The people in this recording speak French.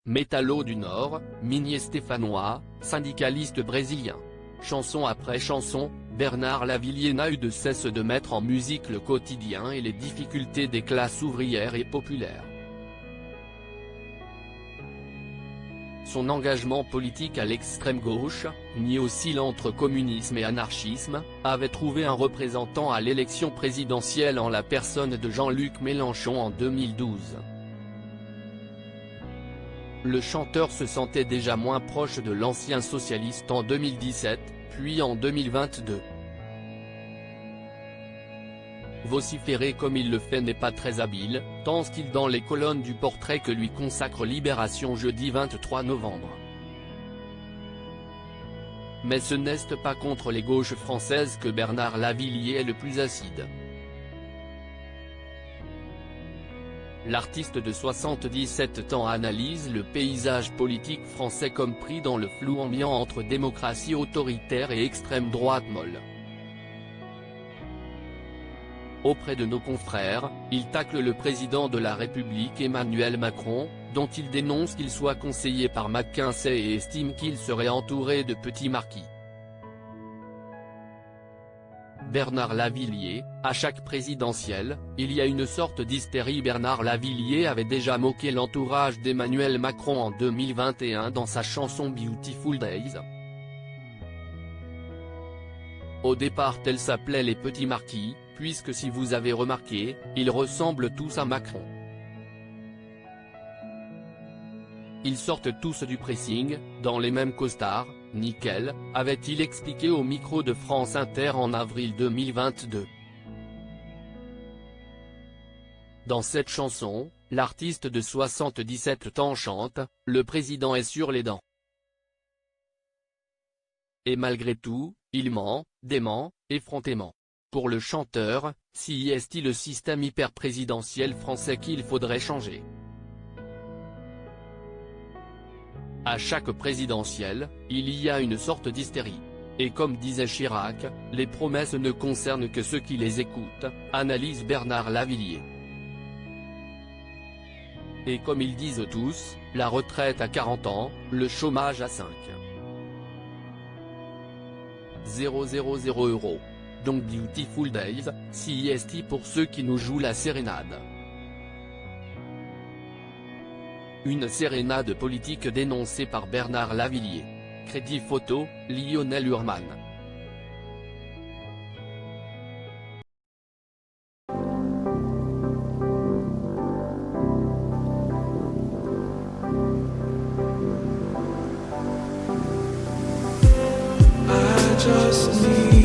métallo du Nord, minier stéphanois, syndicaliste brésilien. Chanson après chanson, Bernard Lavilliers n'a eu de cesse de mettre en musique le quotidien et les difficultés des classes ouvrières et populaires. Son engagement politique à l'extrême gauche, ni oscillant entre communisme et anarchisme, avait trouvé un représentant à l'élection présidentielle en la personne de Jean-Luc Mélenchon en 2012. Le chanteur se sentait déjà moins proche de l'ancien socialiste en 2017, puis en 2022. Vociférer comme il le fait n'est pas très habile, pense-t-il dans les colonnes du portrait que lui consacre Libération jeudi 23 novembre. Mais ce n'est pas contre les gauches françaises que Bernard Lavilliers est le plus acide. L'artiste de 77 ans analyse le paysage politique français comme pris dans le flou ambiant entre démocratie autoritaire et extrême droite molle. Auprès de nos confrères, il tacle le président de la République Emmanuel Macron, dont il dénonce qu'il soit conseillé par McKinsey et estime qu'il serait entouré de petits marquis. Bernard Lavilliers, à chaque présidentielle, il y a une sorte d'hystérie. Bernard Lavilliers avait déjà moqué l'entourage d'Emmanuel Macron en 2021 dans sa chanson Beautiful Days. Au départ elle s'appelait Les Petits Marquis, puisque si vous avez remarqué, ils ressemblent tous à Macron. Ils sortent tous du pressing, dans les mêmes costards, nickel, avait-il expliqué au micro de France Inter en avril 2022. Dans cette chanson, l'artiste de 77 ans chante « Le président est sur les dents ». Et malgré tout, il ment, dément, effrontément. Pour le chanteur, si est-il le système hyper-présidentiel français qu'il faudrait changer. À chaque présidentielle, il y a une sorte d'hystérie. Et comme disait Chirac, les promesses ne concernent que ceux qui les écoutent, analyse Bernard Lavilliers. Et comme ils disent tous, la retraite à 40 ans, le chômage à 5. 000 €. Donc Beautiful Days, CIST pour ceux qui nous jouent la sérénade. Une sérénade politique dénoncée par Bernard Lavilliers. Crédit photo, Lionel Urman. I just need